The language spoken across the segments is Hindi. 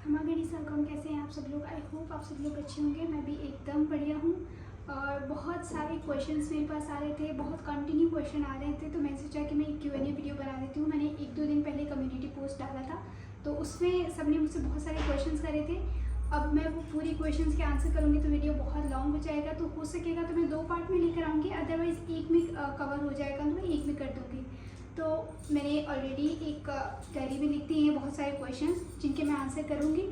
हमागढ़ी सलकम, कैसे हैं आप सब लोग। आई होप आप सब लोग अच्छे होंगे। मैं भी एकदम बढ़िया हूँ। और बहुत सारे क्वेश्चंस मेरे पास आ रहे थे, बहुत कंटिन्यू क्वेश्चन आ रहे थे, तो मैंने सोचा कि मैं एक Q&A वीडियो बना देती हूँ। मैंने 1-2 दिन पहले कम्युनिटी पोस्ट डाला था, तो उसमें सबने मुझसे बहुत सारे क्वेश्चंस करे थे। अब मैं वो पूरी क्वेश्चंस के आंसर करूँगी तो वीडियो बहुत लॉन्ग हो जाएगा, तो हो सकेगा तो मैं 2 पार्ट में लेकर आऊँगी, अदरवाइज़ एक में कवर हो जाएगा तो मैं एक में कर दूँगी। तो मैंने ऑलरेडी एक डायरी में लिख दिए हैं बहुत सारे क्वेश्चंस जिनके मैं आंसर करूँगी।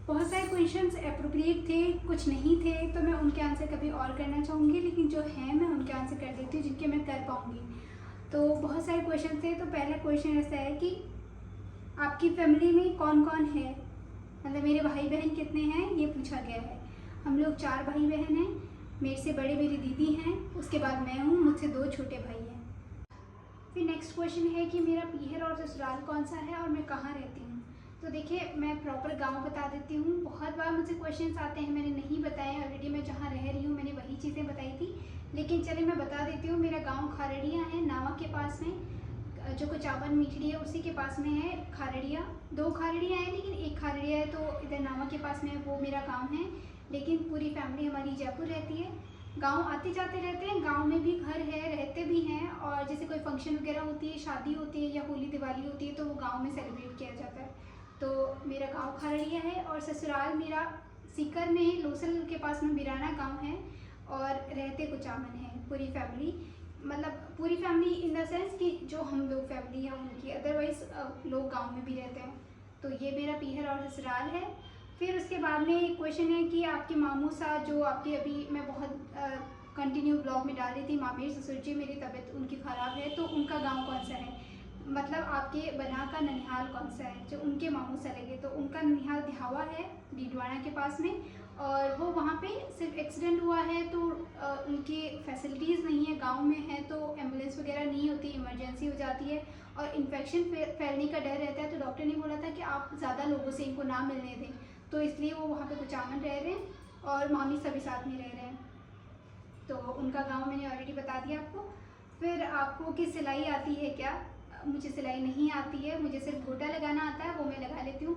बहुत सारे क्वेश्चंस एप्रोप्रिएट थे, कुछ नहीं थे, तो मैं उनके आंसर कभी और करना चाहूँगी, लेकिन जो है मैं उनके आंसर कर देती हूँ जिनके मैं कर पाऊँगी। तो बहुत सारे क्वेश्चन थे। तो पहला क्वेश्चन ऐसा है कि आपकी फैमिली में कौन कौन है, मतलब मेरे भाई बहन कितने हैं, ये पूछा गया है। हम लोग 4 भाई बहन हैं। मेरे से बड़े मेरी दीदी हैं, उसके बाद मैं हूँ, मुझसे 2 छोटे भाई हैं। फिर नेक्स्ट क्वेश्चन है कि मेरा पीहर और ससुराल कौन सा है और मैं कहाँ रहती हूँ। तो देखिए, मैं प्रॉपर गांव बता देती हूँ। बहुत बार मुझसे क्वेश्चंस आते हैं, मैंने नहीं बताए ऑलरेडी। मैं जहाँ रह रही हूँ मैंने वही चीज़ें बताई थी, लेकिन चलिए मैं बता देती हूँ। मेरा गांव खारड़िया है, नावा के पास में, जो कुचावन मीठड़ी है उसी के पास में है खारड़िया। 2 खारड़िया हैं लेकिन एक खारड़िया है, तो इधर नावा के पास में वो मेरा गाँव है। लेकिन पूरी फैमिली हमारी जयपुर रहती है। गांव आते जाते रहते हैं, गांव में भी घर है, रहते भी हैं। और जैसे कोई फंक्शन वगैरह होती है, शादी होती है या होली दिवाली होती है, तो वो गांव में सेलिब्रेट किया जाता है। तो मेरा गांव खारड़िया है और ससुराल मेरा सीकर में, लोसल के पास में बिराना गांव है, और रहते कुचामन है पूरी फैमिली। मतलब पूरी फैमिली इन द सेंस कि जो हम लोग फैमिली है उनकी, अदरवाइज लोग गांव में भी रहते हैं। तो ये मेरा पीहर और ससुराल है। फिर उसके बाद में एक क्वेश्चन है कि आपके मामू सा, जो आपकी अभी मैं बहुत कंटिन्यू ब्लॉग में डाल रही थी, मामेर ससुर जी, मेरी तबीयत उनकी ख़राब है, तो उनका गांव कौन सा है, मतलब आपके बना का ननिहाल कौन सा है, जो उनके मामू सा लगे। तो उनका ननिहाल धिहावा है, डीडवाना के पास में। और वो वहाँ पे सिर्फ एक्सीडेंट हुआ है, तो उनकी फैसिलिटीज़ नहीं है, गांव में है तो एम्बुलेंस वगैरह नहीं होती, इमरजेंसी हो जाती है और इन्फेक्शन फैलने का डर रहता है। तो डॉक्टर ने बोला था कि आप ज़्यादा लोगों से इनको ना मिलने दें, तो इसलिए वो वहाँ पे कुचामन रह रहे हैं और मामी सभी साथ में रह रहे हैं। तो उनका गांव मैंने ऑलरेडी बता दिया आपको। फिर आपको कि सिलाई आती है क्या। मुझे सिलाई नहीं आती है, मुझे सिर्फ गोटा लगाना आता है, वो मैं लगा लेती हूँ।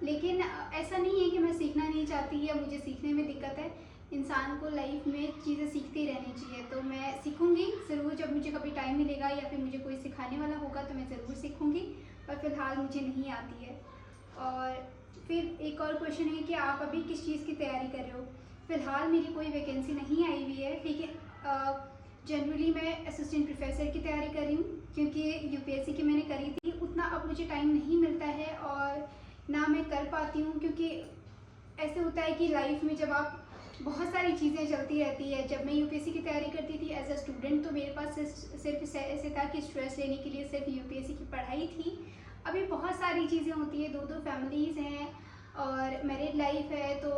लेकिन ऐसा नहीं है कि मैं सीखना नहीं चाहती या मुझे सीखने में दिक्कत है। इंसान को लाइफ में चीज़ें सीखती रहनी चाहिए, तो मैं सीखूँगी ज़रूर। जब मुझे कभी टाइम मिलेगा या फिर मुझे कोई सिखाने वाला होगा तो मैं ज़रूर सीखूँगी, पर फ़िलहाल मुझे नहीं आती है। और फिर एक और क्वेश्चन है कि आप अभी किस चीज़ की तैयारी कर रहे हो। फ़िलहाल मेरी कोई वैकेंसी नहीं आई हुई है, ठीक है। जनरली मैं असिस्टेंट प्रोफेसर की तैयारी कर रही हूँ, क्योंकि यूपीएससी की मैंने करी थी, उतना अब मुझे टाइम नहीं मिलता है और ना मैं कर पाती हूँ। क्योंकि ऐसे होता है कि लाइफ में जब आप, बहुत सारी चीज़ें चलती रहती है। जब मैं यूपीएससी की तैयारी करती थी एज अ स्टूडेंट, तो मेरे पास सिर्फ ऐसे था कि स्ट्रेस लेने के लिए सिर्फ यूपीएससी की पढ़ाई थी। अभी बहुत सारी चीज़ें होती है, 2-2 फैमिलीज़ हैं और मैरिड लाइफ है, तो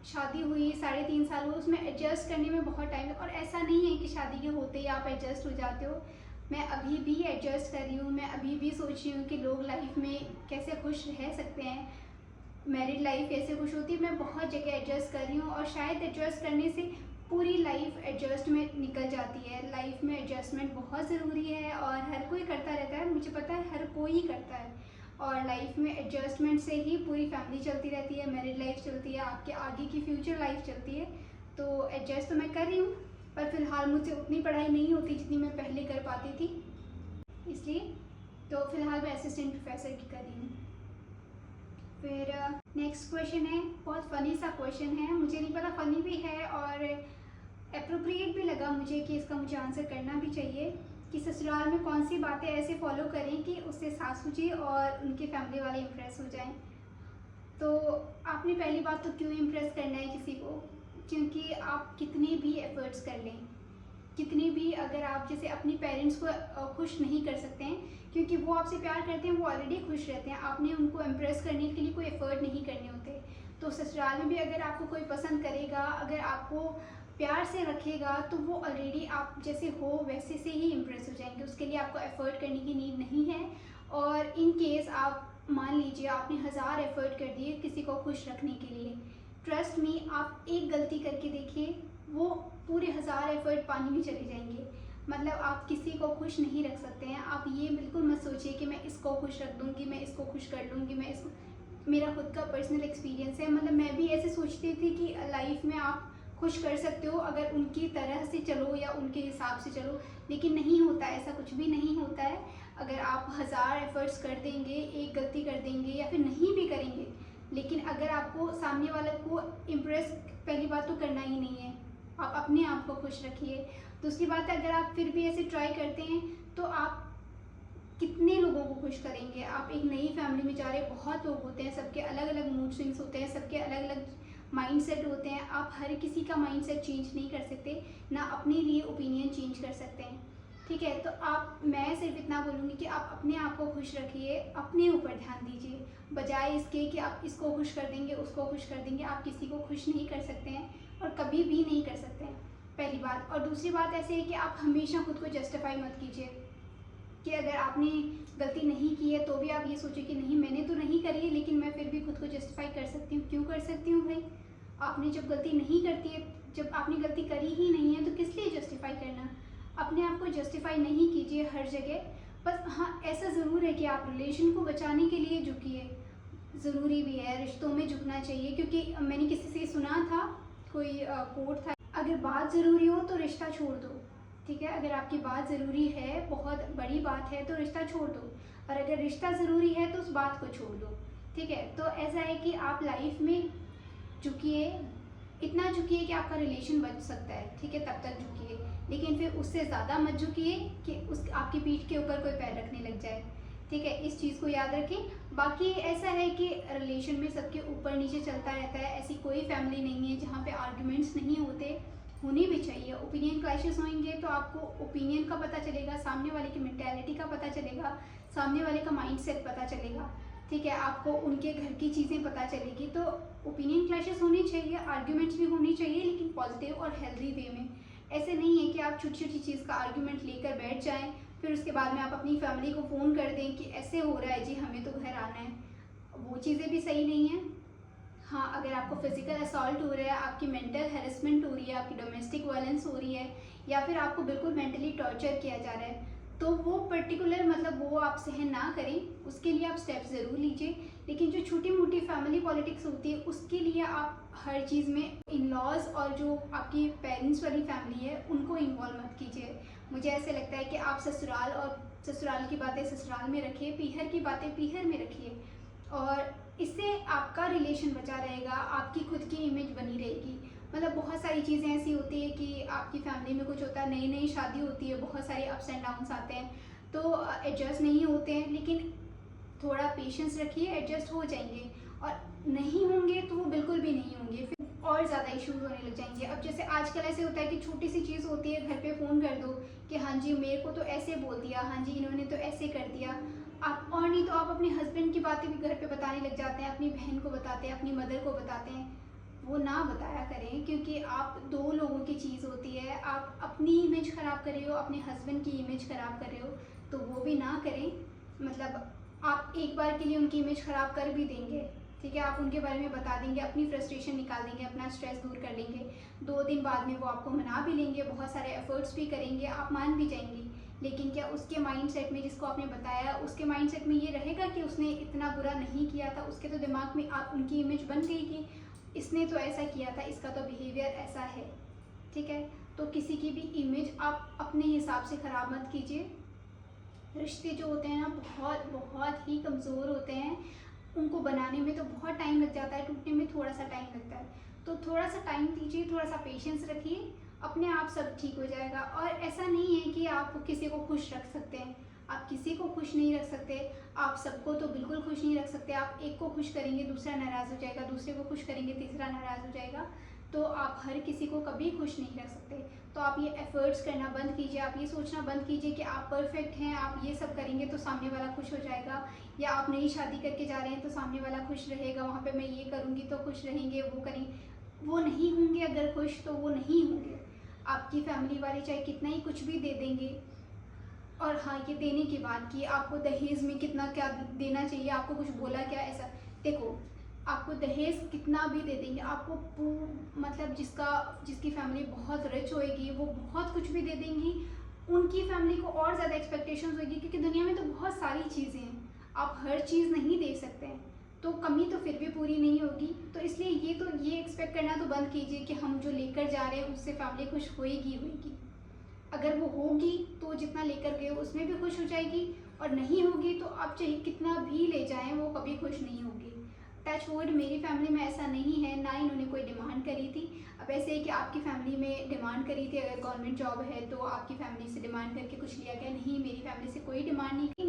शादी हुई 3.5 साल हुए, उसमें एडजस्ट करने में बहुत टाइम। और ऐसा नहीं है कि शादी के होते ही आप एडजस्ट हो जाते हो। मैं अभी भी एडजस्ट कर रही हूँ, मैं अभी भी सोच रही हूँ कि लोग लाइफ में कैसे खुश रह सकते हैं, मैरिड लाइफ कैसे खुश होती है। मैं बहुत जगह एडजस्ट कर रही हूँ और शायद एडजस्ट करने से पूरी लाइफ एडजस्ट में निकल जाती है। लाइफ में एडजस्टमेंट बहुत ज़रूरी है और हर कोई करता रहता है, मुझे पता है हर कोई ही करता है। और लाइफ में एडजस्टमेंट से ही पूरी फैमिली चलती रहती है, मैरिड लाइफ चलती है, आपके आगे की फ्यूचर लाइफ चलती है। तो एडजस्ट तो मैं कर रही हूँ, पर फिलहाल मुझसे उतनी पढ़ाई नहीं होती जितनी मैं पहले कर पाती थी, इसलिए। तो फिलहाल मैं असिस्टेंट प्रोफेसर की कर रही हूँ। फिर नेक्स्ट क्वेश्चन है, बहुत फ़नी सा क्वेश्चन है, मुझे नहीं पता फ़नी भी है और अप्रोप्रिएट भी लगा मुझे कि इसका मुझे आंसर करना भी चाहिए, कि ससुराल में कौन सी बातें ऐसे फॉलो करें कि उससे सासू जी और उनके फैमिली वाले इम्प्रेस हो जाएं। तो आपने पहली बात तो क्यों इम्प्रेस करना है किसी को, क्योंकि आप कितने भी एफर्ट्स कर लें, कितनी भी, अगर आप जैसे अपनी पेरेंट्स को खुश नहीं कर सकते हैं, क्योंकि वो आपसे प्यार करते हैं, वो ऑलरेडी खुश रहते हैं, आपने उनको इम्प्रेस करने के लिए कोई एफर्ट नहीं करने होते। तो ससुराल में भी अगर आपको कोई पसंद करेगा, अगर आपको प्यार से रखेगा, तो वो ऑलरेडी आप जैसे हो वैसे से ही इम्प्रेस हो जाएंगे, उसके लिए आपको एफर्ट करने की नीड नहीं है। और इन केस आप मान लीजिए आपने 1000 एफर्ट कर दिए किसी को खुश रखने के लिए, ट्रस्ट मी, आप एक गलती करके देखिए, वो पूरे 1000 एफर्ट पानी में चले जाएंगे। मतलब आप किसी को खुश नहीं रख सकते हैं। आप ये बिल्कुल मत सोचिए कि मैं इसको खुश रख दूंगी, मैं इसको खुश कर लूँगी, मैं इसको, मेरा खुद का पर्सनल एक्सपीरियंस है। मतलब मैं भी ऐसे सोचती थी कि लाइफ में आप खुश कर सकते हो अगर उनकी तरह से चलो या उनके हिसाब से चलो, लेकिन नहीं होता, ऐसा कुछ भी नहीं होता है। अगर आप 1000 एफर्ट्स कर देंगे, एक गलती कर देंगे या फिर नहीं भी करेंगे, लेकिन अगर आपको सामने वाले को इम्प्रेस पहली बात तो करना ही नहीं है, आप अपने आप को खुश रखिए। दूसरी बात है, अगर आप फिर भी ऐसे ट्राई करते हैं तो आप कितने लोगों को खुश करेंगे। आप एक नई फैमिली में जा रहे हैं, बहुत लोग होते हैं, सबके अलग अलग मूड स्विंग्स होते हैं, सबके अलग अलग माइंडसेट होते हैं। आप हर किसी का माइंडसेट चेंज नहीं कर सकते, ना अपने लिए ओपिनियन चेंज कर सकते हैं, ठीक है। तो मैं सिर्फ इतना बोलूँगी कि आप अपने आप को खुश रखिए, अपने ऊपर ध्यान दीजिए, बजाय इसके कि आप इसको खुश कर देंगे, उसको खुश कर देंगे। आप किसी को खुश नहीं कर सकते हैं और कभी भी नहीं कर सकते हैं, पहली बात। और दूसरी बात ऐसे है कि आप हमेशा खुद को जस्टिफाई मत कीजिए कि अगर आपने गलती नहीं की है तो भी आप ये सोचिए कि नहीं मैंने तो नहीं करी है, लेकिन मैं फिर भी खुद को जस्टिफाई कर सकती हूँ। क्यों कर सकती हूँ भाई? आपने जब गलती नहीं करती है, जब आपने गलती करी ही नहीं है तो किस लिए जस्टिफाई करना? अपने आप को जस्टिफाई नहीं कीजिए हर जगह। बस हाँ, ऐसा ज़रूर है कि आप रिलेशन को बचाने के लिए झुकिए, ज़रूरी भी है, रिश्तों में झुकना चाहिए। क्योंकि मैंने किसी से सुना था, कोई कोट था, अगर बात ज़रूरी हो तो रिश्ता छोड़ दो, ठीक है। अगर आपकी बात ज़रूरी है, बहुत बड़ी बात है, तो रिश्ता छोड़ दो, और अगर रिश्ता ज़रूरी है तो उस बात को छोड़ दो, ठीक है। तो ऐसा है कि आप लाइफ में झुकिए, इतना झुकिए कि आपका रिलेशन बच सकता है, ठीक है, तब तक झुकिए, लेकिन फिर उससे ज़्यादा मत झुकिए कि उस आपकी पीठ के ऊपर कोई पैर रखने लग जाए, ठीक है। इस चीज़ को याद रखें। बाकी ऐसा है कि रिलेशन में सबके ऊपर नीचे चलता रहता है, ऐसी कोई फैमिली नहीं है जहाँ पे आर्ग्यूमेंट्स नहीं होते, होनी भी चाहिए। ओपिनियन क्लैशेस होंगे तो आपको ओपिनियन का पता चलेगा, सामने वाले की मेंटालिटी का पता चलेगा, सामने वाले का माइंडसेट पता चलेगा, ठीक है, आपको उनके घर की चीज़ें पता चलेगी। तो ओपिनियन क्लैशेस होनी चाहिए, आर्ग्यूमेंट्स भी होनी चाहिए, लेकिन पॉजिटिव और हेल्दी वे में। ऐसे नहीं है कि आप छोटी छोटी चीज़ का आर्ग्यूमेंट लेकर बैठ जाएं, फिर उसके बाद में आप अपनी फैमिली को फ़ोन कर दें कि ऐसे हो रहा है जी, हमें तो घर आना है। वो चीज़ें भी सही नहीं है। हाँ, अगर आपको फिजिकल असॉल्ट हो रहा है, आपकी मेंटल हैरेसमेंट हो रही है, आपकी डोमेस्टिक वायलेंस हो रही है, या फिर आपको बिल्कुल मेंटली टॉर्चर किया जा रहा है, तो वो पर्टिकुलर मतलब वो आप सहन ना करें, उसके लिए आप स्टेप ज़रूर लीजिए। लेकिन जो छोटी मोटी फैमिली पॉलिटिक्स होती है उसके लिए आप हर चीज़ में इन लॉज और जो आपकी पेरेंट्स वाली फैमिली है उनको इन्वॉल्व मत कीजिए। मुझे ऐसे लगता है कि आप ससुराल और ससुराल की बातें ससुराल में रखिए, पीहर की बातें पीहर में रखिए, और इससे आपका रिलेशन बचा रहेगा, आपकी खुद की इमेज बनी रहेगी। मतलब बहुत सारी चीज़ें ऐसी होती है कि आपकी फैमिली में कुछ होता है, नई नई शादी होती है, बहुत सारे अप्स एंड डाउन्स आते हैं, तो एडजस्ट नहीं होते हैं, लेकिन थोड़ा पेशेंस रखिए, एडजस्ट हो जाएंगे। और नहीं होंगे तो वो बिल्कुल भी नहीं होंगे, फिर और ज़्यादा इश्यूज होने लग जाएंगे। अब जैसे आजकल ऐसे होता है कि छोटी सी चीज़ होती है, घर पे फ़ोन कर दो कि हाँ जी मेरे को तो ऐसे बोल दिया, हाँ जी इन्होंने तो ऐसे कर दिया। आप और नहीं तो आप अपने हस्बैंड की बातें भी घर पे बताने लग जाते हैं, अपनी बहन को बताते हैं, अपनी मदर को बताते हैं। वो ना बताया करें, क्योंकि आप दो लोगों की चीज़ होती है। आप अपनी इमेज ख़राब कर रहे हो, अपने हस्बैंड की इमेज ख़राब कर रहे हो, तो वो भी ना करें। मतलब आप एक बार के लिए उनकी इमेज ख़राब कर भी देंगे, ठीक है, आप उनके बारे में बता देंगे, अपनी फ्रस्ट्रेशन निकाल देंगे, अपना स्ट्रेस दूर कर लेंगे, 2 दिन बाद में वो आपको मना भी लेंगे, बहुत सारे एफर्ट्स भी करेंगे, आप मान भी जाएंगी। लेकिन क्या उसके माइंडसेट में, जिसको आपने बताया, उसके माइंडसेट में ये रहेगा कि उसने इतना बुरा नहीं किया था? उसके तो दिमाग में आप उनकी इमेज बन गई कि इसने तो ऐसा किया था, इसका तो बिहेवियर ऐसा है, ठीक है। तो किसी की भी इमेज आप अपने हिसाब से ख़राब मत कीजिए। रिश्ते जो होते हैं ना, बहुत बहुत ही कमज़ोर होते हैं, उनको बनाने में तो बहुत टाइम लग जाता है, टूटने में थोड़ा सा टाइम लगता है। तो थोड़ा सा टाइम दीजिए, थोड़ा सा पेशेंस रखिए, अपने आप सब ठीक हो जाएगा। और ऐसा नहीं है कि आप किसी को खुश रख सकते हैं, आप किसी को खुश नहीं रख सकते, आप सबको तो बिल्कुल खुश नहीं रख सकते। आप एक को खुश करेंगे दूसरा नाराज़ हो जाएगा, दूसरे को खुश करेंगे तीसरा नाराज़ हो जाएगा, तो आप हर किसी को कभी खुश नहीं रख सकते। तो आप ये एफ़र्ट्स करना बंद कीजिए, आप ये सोचना बंद कीजिए कि आप परफेक्ट हैं, आप ये सब करेंगे तो सामने वाला खुश हो जाएगा, या आप नई शादी करके जा रहे हैं तो सामने वाला खुश रहेगा, वहाँ पे मैं ये करूँगी तो खुश रहेंगे, वो करेंगे। वो नहीं होंगे अगर खुश, तो वो नहीं होंगे। आपकी फैमिली वाले चाहे कितना ही कुछ भी दे देंगे। और हाँ, ये देने की बात की, आपको दहेज में कितना क्या देना चाहिए, आपको कुछ बोला क्या ऐसा? देखो, आपको दहेज कितना भी दे देंगे, आपको मतलब जिसकी फैमिली बहुत रिच होएगी वो बहुत कुछ भी दे देंगी, उनकी फैमिली को और ज़्यादा एक्सपेक्टेशंस होगी, क्योंकि दुनिया में तो बहुत सारी चीज़ें हैं, आप हर चीज़ नहीं दे सकते हैं। तो कमी तो फिर भी पूरी नहीं होगी। तो इसलिए ये एक्सपेक्ट करना तो बंद कीजिए कि हम जो लेकर जा रहे हैं उससे फैमिली खुश होएगी होएगी। अगर वो होगी तो जितना लेकर गए उसमें भी खुश हो जाएगी, और नहीं होगी तो आप चाहे कितना भी ले जाएं वो कभी खुश नहीं होगी। टच वुड मेरी फैमिली में ऐसा नहीं है, ना इन्होंने कोई डिमांड करी थी। अब ऐसे है कि आपकी फैमिली में डिमांड करी थी, अगर गवर्नमेंट जॉब है तो आपकी फैमिली से डिमांड करके कुछ लिया गया, नहीं मेरी फैमिली से कोई डिमांड नहीं की।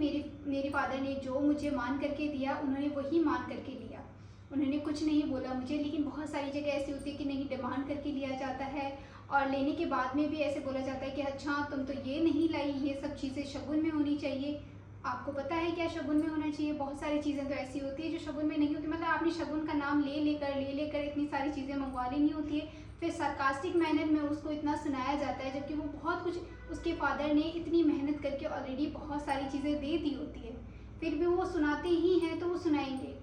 मेरे फादर ने जो मुझे मान करके दिया उन्होंने वही मान करके लिया, उन्होंने कुछ नहीं बोला मुझे। लेकिन बहुत सारी जगह ऐसी होती है कि नहीं, डिमांड करके लिया जाता है और लेने के बाद में भी ऐसे बोला जाता है कि अच्छा तुम तो ये नहीं लाई, ये सब चीज़ें शगुन में होनी चाहिए। आपको पता है क्या शगुन में होना चाहिए? बहुत सारी चीज़ें तो ऐसी होती है जो शगुन में नहीं होती। मतलब आपने शगुन का नाम ले लेकर इतनी सारी चीज़ें मंगवा लेनी होती है, फिर सार्कास्टिक मैनर में उसको इतना सुनाया जाता है, जबकि वो बहुत कुछ उसके फादर ने इतनी मेहनत करके ऑलरेडी बहुत सारी चीज़ें दे दी होती है, फिर भी वो सुनाते ही हैं तो वो सुनाएंगे।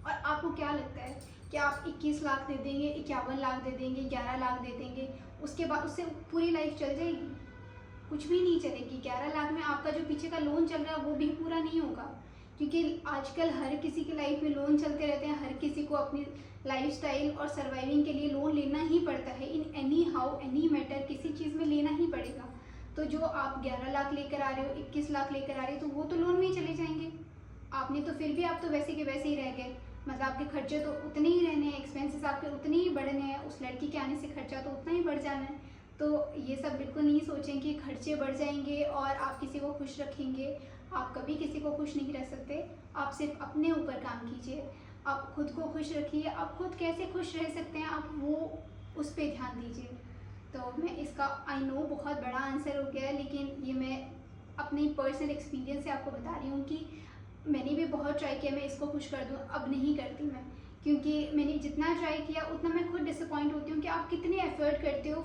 और आपको क्या लगता है कि आप 21 लाख दे देंगे, 51 लाख दे देंगे, 11 लाख दे देंगे, उसके बाद उससे पूरी लाइफ चल जाएगी? कुछ भी नहीं चलेगी। 11 लाख में आपका जो पीछे का लोन चल रहा है वो भी पूरा नहीं होगा, क्योंकि आजकल हर किसी की लाइफ में लोन चलते रहते हैं। हर किसी को अपनी लाइफस्टाइल और सर्वाइविंग के लिए लोन लेना ही पड़ता है। In any how any matter किसी चीज़ में लेना ही पड़ेगा। तो जो आप 11 लाख लेकर आ रहे हो, 21 लाख लेकर आ रहे हो, तो वो तो लोन में ही चले जाएंगे। आपने तो फिर भी आप तो वैसे के वैसे ही रह गए। मतलब आपके खर्चे तो उतने ही रहने हैं, एक्सपेंसेस आपके उतने ही बढ़ने हैं, उस लड़की के आने से खर्चा तो उतना ही बढ़ जाना है। तो ये सब बिल्कुल नहीं सोचें कि खर्चे बढ़ जाएंगे और आप किसी को खुश रखेंगे। आप कभी किसी को खुश नहीं रख सकते। आप सिर्फ अपने ऊपर काम कीजिए, आप खुद को खुश रखिए। आप खुद कैसे खुश रह सकते हैं आप वो उस पर ध्यान दीजिए। तो मैं इसका आई नो बहुत बड़ा आंसर हो गया है, लेकिन ये मैं अपनी पर्सनल एक्सपीरियंस से आपको बता रही हूँ कि मैंने भी बहुत ट्राई किया मैं इसको खुश कर दूँ। अब नहीं करती मैं, क्योंकि मैंने जितना ट्राई किया उतना मैं खुद डिसअपॉइंट होती हूँ कि आप कितने एफर्ट करते हो,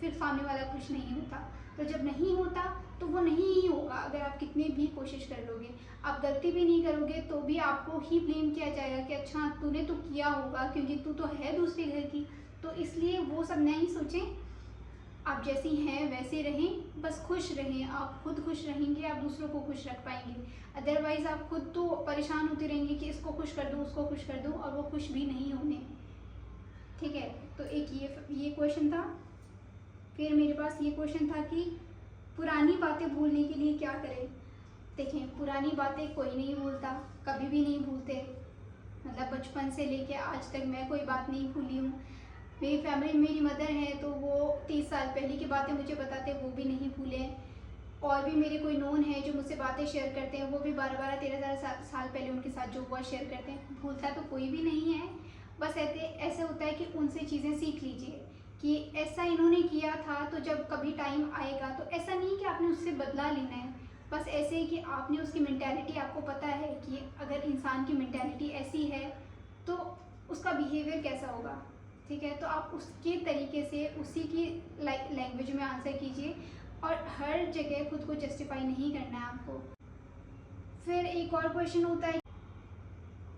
फिर सामने वाला खुश नहीं होता। तो जब नहीं होता तो वो नहीं ही होगा। अगर आप कितनी भी कोशिश कर लोगे, आप गलती भी नहीं करोगे तो भी आपको ही ब्लेम किया जाएगा कि अच्छा तूने तो किया होगा, क्योंकि तू तो है दूसरे घर की। तो इसलिए वो सब नहीं सोचें, आप जैसी हैं वैसे रहें, बस खुश रहें। आप खुद खुश रहेंगे आप दूसरों को खुश रख पाएंगे। अदरवाइज़ आप खुद तो परेशान होते रहेंगे कि इसको खुश कर दूँ उसको खुश कर दूँ, और वो खुश भी नहीं होने। ठीक है, तो एक ये क्वेश्चन था। फिर मेरे पास ये क्वेश्चन था कि पुरानी बातें भूलने के लिए क्या करें। देखें, पुरानी बातें कोई नहीं भूलता, कभी भी नहीं भूलते। मतलब बचपन से लेके आज तक मैं कोई बात नहीं भूली हूँ। मेरी फैमिली में मेरी मदर है तो वो 30 साल पहले की बातें मुझे बताते वो भी नहीं भूले। और भी मेरे कोई नोन है जो मुझसे बातें शेयर करते हैं, वो भी 12-12, 13 साल पहले उनके साथ जो हुआ शेयर करते हैं। भूलता तो कोई भी नहीं है, बस ऐसे होता है कि उनसे चीज़ें सीख लीजिए कि ऐसा इन्होंने किया था, तो जब कभी टाइम आएगा तो ऐसा नहीं कि आपने उससे बदला लेना है। बस ऐसे ही कि आपने उसकी मेंटालिटी, आपको पता है कि अगर इंसान की मेंटालिटी ऐसी है तो उसका बिहेवियर कैसा होगा। ठीक है, तो आप उसके तरीके से उसी की लैंग्वेज में आंसर कीजिए, और हर जगह खुद को जस्टिफाई नहीं करना है आपको। फिर एक और क्वेश्चन होता है,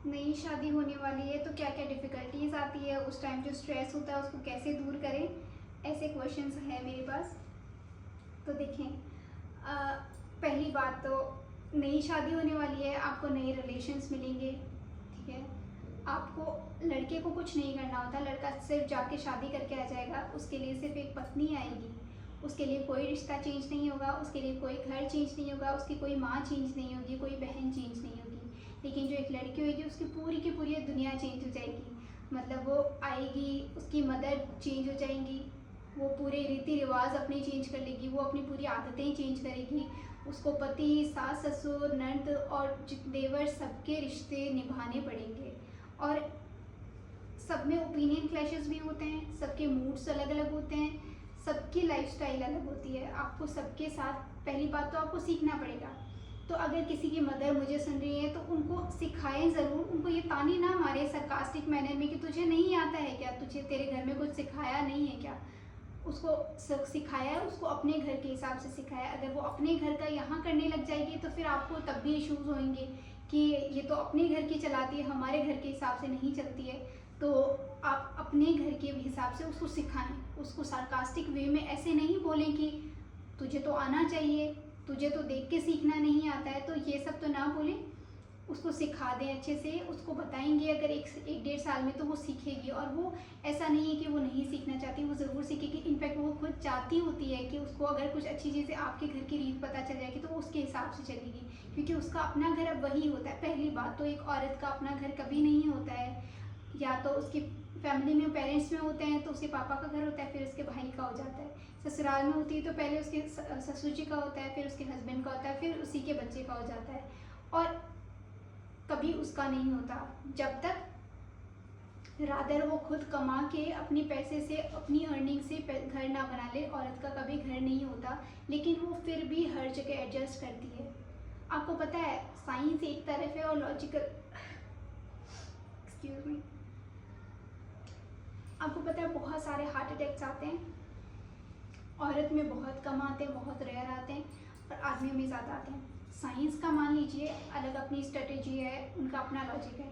नई शादी होने वाली है तो क्या क्या डिफ़िकल्टीज़ आती है, उस टाइम जो स्ट्रेस होता है उसको कैसे दूर करें। ऐसे क्वेश्चंस हैं मेरे पास। तो देखें, पहली बात तो नई शादी होने वाली है, आपको नए रिलेशंस मिलेंगे। ठीक है, आपको लड़के को कुछ नहीं करना होता, लड़का सिर्फ जाके शादी करके आ जाएगा। उसके लिए सिर्फ एक पत्नी आएगी, उसके लिए कोई रिश्ता चेंज नहीं होगा, उसके लिए कोई घर चेंज नहीं होगा, उसकी कोई माँ चेंज नहीं होगी, कोई बहन चेंज नहीं होगी। लेकिन जो एक लड़की होगी उसकी पूरी की पूरी दुनिया चेंज हो जाएगी। मतलब वो आएगी, उसकी मदर चेंज हो जाएंगी, वो पूरे रीति रिवाज अपने चेंज कर लेगी, वो अपनी पूरी आदतें चेंज करेगी। उसको पति, सास ससुर, ननद और देवर सबके रिश्ते निभाने पड़ेंगे। और सब में ओपिनियन क्लैशेस भी होते हैं, सबके मूड्स अलग अलग होते हैं, सबकी लाइफस्टाइल अलग होती है। आपको सबके साथ पहली बात तो आपको सीखना पड़ेगा। तो अगर किसी की मदर मुझे सुन रही है तो उनको सिखाएं ज़रूर, उनको ये ताने ना मारे सरकास्टिक मैनर में कि तुझे नहीं आता है क्या, तुझे तेरे घर में कुछ सिखाया नहीं है क्या। उसको सिखाया है, उसको अपने घर के हिसाब से सिखाया। अगर वो अपने घर का यहाँ करने लग जाएगी तो फिर आपको तब भी इश्यूज़ होंगे कि ये तो अपने घर की चलाती है, हमारे घर के हिसाब से नहीं चलती है। तो आप अपने घर के हिसाब से उसको सिखाएं, उसको सार्कास्टिक वे में ऐसे नहीं बोलें कि तुझे तो आना चाहिए, तुझे तो देख के सीखना नहीं आता है, तो ये सब तो ना बोलें। उसको सिखा दें अच्छे से, उसको बताएंगे अगर एक डेढ़ साल में, तो वो सीखेगी। और वो ऐसा नहीं है कि वो नहीं सीखना चाहती, वो ज़रूर सीखेगी। इनफैक्ट वो खुद चाहती होती है कि उसको अगर कुछ अच्छी चीज़ें आपके घर की रीत पता चल जाएगी तो वो उसके हिसाब से चलेगी, क्योंकि उसका अपना घर अब वही होता है। पहली बात तो एक औरत का अपना घर कभी नहीं होता है, या तो उसकी फैमिली में पेरेंट्स में होते हैं तो उसके पापा का घर होता है, फिर उसके भाई का हो जाता है। ससुराल में होती है तो पहले उसके ससुर जी का होता है, फिर उसके हस्बैंड का होता है, फिर उसी के बच्चे का हो जाता है, और कभी उसका नहीं होता जब तक रादर वो खुद कमा के अपनी पैसे से, अपनी अर्निंग से घर ना बना ले। औरत का कभी घर नहीं होता, लेकिन वो फिर भी हर जगह एडजस्ट करती है। आपको पता है साइंस एक तरफ है और लॉजिकल, एक्सक्यूज मी, आपको पता है बहुत सारे हार्ट अटैक्स आते हैं, औरत में बहुत कम आते हैं, बहुत रेयर आते हैं, और आदमियों में ज़्यादा आते हैं। साइंस का मान लीजिए अलग अपनी स्ट्रेटेजी है, उनका अपना लॉजिक है।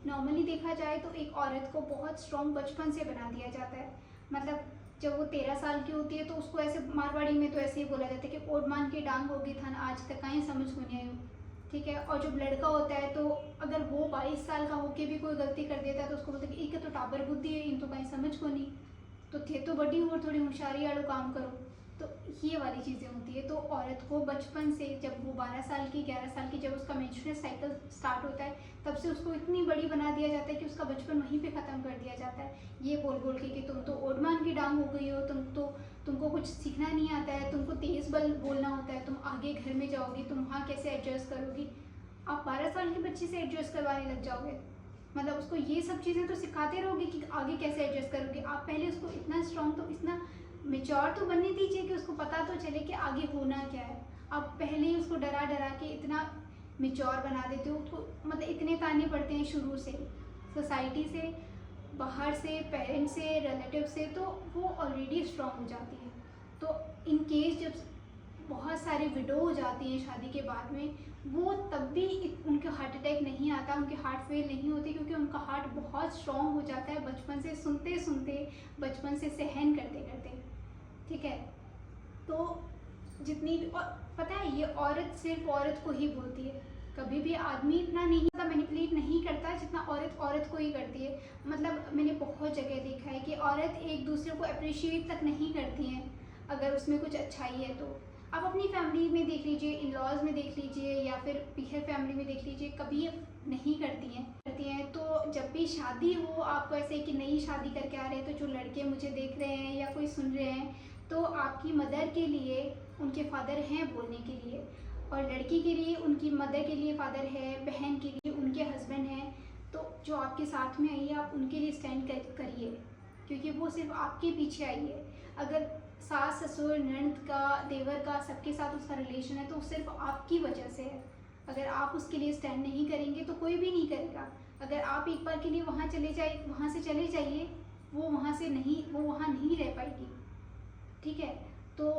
नॉर्मली देखा जाए तो एक औरत को बहुत स्ट्रॉन्ग बचपन से बना दिया जाता है। मतलब जब वो 13 साल की होती है तो उसको ऐसे, मारवाड़ी में तो ऐसे ही बोला जाता है कि ओड मान के डांग होगी थान आज तक कहीं समझ को नहीं आई, ठीक है। और जब लड़का होता है तो अगर वो 22 साल का होके भी कोई गलती कर देता है तो उसको बोलते हैं कि एक तो टाबर बुद्धि है, इन तो कहीं समझ को नहीं, तो थे तो बड़ी और थोड़ी होशियारी वालों काम करो। तो ये वाली चीज़ें होती है। तो औरत को बचपन से, जब वो 12 साल की, 11 साल की, जब उसका मेंस्ट्रुअल साइकिल स्टार्ट होता है, तब से उसको इतनी बड़ी बना दिया जाता है कि उसका बचपन वहीं पे ख़त्म कर दिया जाता है, ये बोल बोल के कि तुम तो ओडमान की डांग हो गई हो, तुमको कुछ सीखना नहीं आता है, तुमको तेज़ बोलना होता है, तुम आगे घर में जाओगी, तुम वहाँ कैसे एडजस्ट करोगी। आप 12 साल के बच्चे से एडजस्ट करवाने लग जाओगे, मतलब उसको ये सब चीज़ें तो सिखाते रहोगे कि आगे कैसे एडजस्ट करोगे। आप पहले उसको इतना स्ट्रॉन्ग, तो इतना मेच्योर तो बनने दीजिए कि उसको पता तो चले कि आगे होना क्या है। आप पहले ही उसको डरा डरा के इतना मेच्योर बना देते हो, उसको मतलब इतने ताने पड़ते हैं शुरू से, सोसाइटी से, बाहर से, पेरेंट्स से, रिलेटिव से, तो वो ऑलरेडी स्ट्रॉन्ग हो जाती है। तो इन केस जब बहुत सारे विडो हो जाती हैं शादी के बाद में, वो तब भी उनके हार्ट अटैक नहीं आता, उनके हार्ट फेल नहीं होते, क्योंकि उनका हार्ट बहुत स्ट्रॉन्ग हो जाता है बचपन से सुनते सुनते, बचपन से सहन करते करते, ठीक है। तो जितनी भी, और पता है ये औरत सिर्फ औरत को ही बोलती है, कभी भी आदमी इतना नहीं ज़्यादा मैनिपुलेट नहीं करता जितना औरत औरत को ही करती है। मतलब मैंने बहुत जगह देखा है कि औरत एक दूसरे को अप्रिशिएट तक नहीं करती हैं अगर उसमें कुछ अच्छाई है तो। आप अपनी फैमिली में देख लीजिए, इन लॉज में देख लीजिए, या फिर पीहर फैमिली में देख लीजिए, कभी नहीं करती हैं। तो जब भी शादी हो, आपको ऐसे कि नई शादी करके आ रहे हैं, तो जो लड़के मुझे देख रहे हैं या कोई सुन रहे हैं, तो आपकी मदर के लिए उनके फादर हैं बोलने के लिए, और लड़की के लिए उनकी मदर के लिए फादर है, बहन के लिए उनके हस्बैंड हैं। तो जो आपके साथ में आई है, आप उनके लिए स्टैंड करिए, क्योंकि वो सिर्फ आपके पीछे आई है। अगर सास ससुर ननद का, देवर का, सबके साथ उसका रिलेशन है तो सिर्फ आपकी वजह से है। अगर आप उसके लिए स्टैंड नहीं करेंगे तो कोई भी नहीं करेगा। अगर आप एक बार के लिए वहाँ से चले जाइए, वो वहाँ नहीं रह पाएगी, ठीक है। तो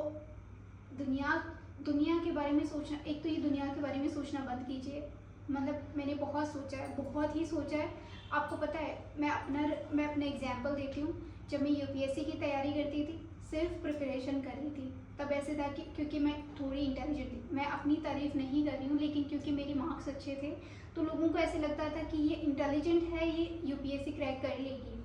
दुनिया के बारे में सोचना, एक तो ये दुनिया के बारे में सोचना बंद कीजिए। मतलब मैंने बहुत सोचा है, बहुत ही सोचा है। आपको पता है, मैं अपना एग्जाम्पल देती हूँ। जब मैं यूपीएससी की तैयारी करती थी, सिर्फ प्रिपरेशन कर रही थी, तब ऐसे था कि क्योंकि मैं थोड़ी इंटेलिजेंट थी, मैं अपनी तारीफ़ नहीं कर रही हूँ, लेकिन क्योंकि मेरे मार्क्स अच्छे थे तो लोगों को ऐसे लगता था कि ये इंटेलिजेंट है, ये यूपीएससी क्रैक कर लेगी।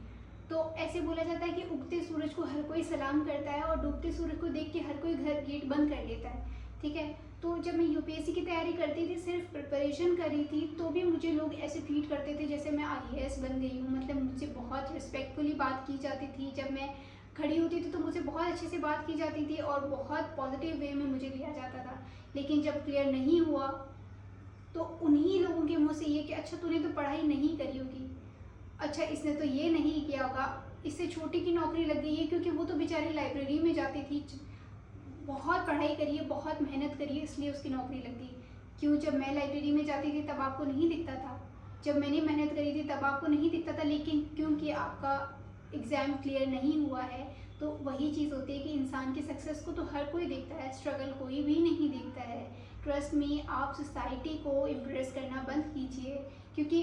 तो ऐसे बोला जाता है कि उगते सूरज को हर कोई सलाम करता है, और डूबते सूरज को देख के हर कोई घर गेट बंद कर लेता है, ठीक है। तो जब मैं यूपीएससी की तैयारी करती थी, सिर्फ प्रिपरेशन कर रही थी, तो भी मुझे लोग ऐसे ट्रीट करते थे जैसे मैं आईएएस बन गई हूँ। मतलब मुझसे बहुत रिस्पेक्टफुली बात की जाती थी, जब मैं खड़ी होती थी तो मुझे बहुत अच्छे से बात की जाती थी और बहुत पॉजिटिव वे में मुझे लिया जाता था। लेकिन जब क्लियर नहीं हुआ तो उन्हीं लोगों के मुँह से ये कि अच्छा तूने तो पढ़ाई नहीं करी होगी, अच्छा इसने तो ये नहीं किया होगा, इससे छोटी की नौकरी लग गई है, क्योंकि वो तो बेचारी लाइब्रेरी में जाती थी, बहुत पढ़ाई करिए, बहुत मेहनत करिए, इसलिए उसकी नौकरी लग गई। क्यों? जब मैं लाइब्रेरी में जाती थी तब आपको नहीं दिखता था, जब मैंने मेहनत करी थी तब आपको नहीं दिखता था, लेकिन क्योंकि आपका एग्ज़ाम क्लियर नहीं हुआ है, तो वही चीज़ होती है कि इंसान की सक्सेस को तो हर कोई देखता है, स्ट्रगल कोई भी नहीं देखता है। ट्रस्ट मी, आप सोसाइटी को इम्प्रेस करना बंद कीजिए, क्योंकि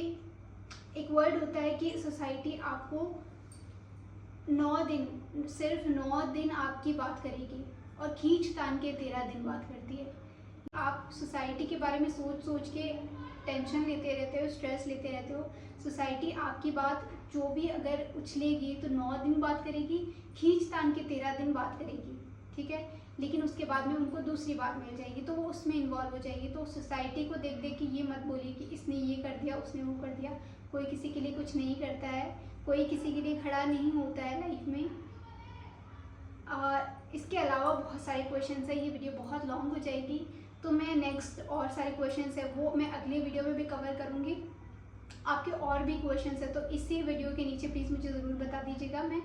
एक वर्ड होता है कि सोसाइटी आपको 9 दिन, सिर्फ 9 दिन आपकी बात करेगी और खींच तान के 13 दिन बात करती है। आप सोसाइटी के बारे में सोच सोच के टेंशन लेते रहते हो, स्ट्रेस लेते रहते हो। सोसाइटी आपकी बात जो भी अगर उछलेगी तो 9 दिन बात करेगी, खींच तान के 13 दिन बात करेगी, ठीक है। लेकिन उसके बाद में उनको दूसरी बात मिल जाएगी तो वो उसमें इन्वॉल्व हो जाएगी। तो सोसाइटी को देख देख के ये मत बोलिए कि इसने ये कर दिया, उसने वो कर दिया। कोई किसी के लिए कुछ नहीं करता है, कोई किसी के लिए खड़ा नहीं होता है लाइफ में। इसके अलावा बहुत सारे क्वेश्चंस है, ये वीडियो बहुत लॉन्ग हो जाएगी तो मैं नेक्स्ट और सारे क्वेश्चंस है वो मैं अगले वीडियो में भी कवर करूँगी। आपके और भी क्वेश्चंस है तो इसी वीडियो के नीचे प्लीज़ मुझे ज़रूर बता दीजिएगा। मैं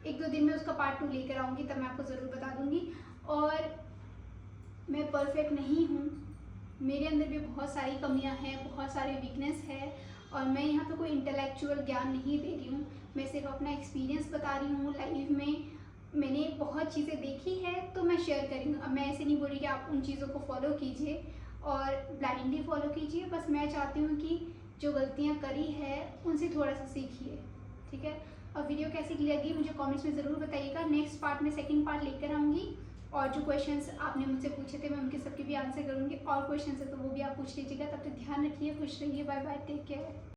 1-2 दिन में उसका पार्ट 2 लेकर आऊँगी, तब मैं आपको ज़रूर बता दूँगी। और मैं परफेक्ट नहीं हूँ, मेरे अंदर भी बहुत सारी कमियाँ हैं, बहुत सारे वीकनेस है। और मैं यहाँ पे कोई इंटेलेक्चुअल ज्ञान नहीं दे रही हूँ, मैं सिर्फ अपना एक्सपीरियंस बता रही हूँ। लाइफ में मैंने बहुत चीज़ें देखी है तो मैं शेयर कर रही हूँ। अब मैं ऐसे नहीं बोल रही कि आप उन चीज़ों को फॉलो कीजिए और ब्लाइंडली फॉलो कीजिए। बस मैं चाहती हूँ कि जो गलतियाँ करी है उनसे थोड़ा सा सीखिए, ठीक है। और वीडियो कैसी लगी मुझे कमेंट्स में ज़रूर बताइएगा। नेक्स्ट पार्ट में सेकंड पार्ट लेकर आऊँगी और जो क्वेश्चंस आपने मुझसे पूछे थे मैं उनके सबके भी आंसर करूँगी। और क्वेश्चंस है तो वो भी आप पूछ लीजिएगा। तब तक ध्यान रखिए, खुश रहिए, बाय बाय, टेक केयर।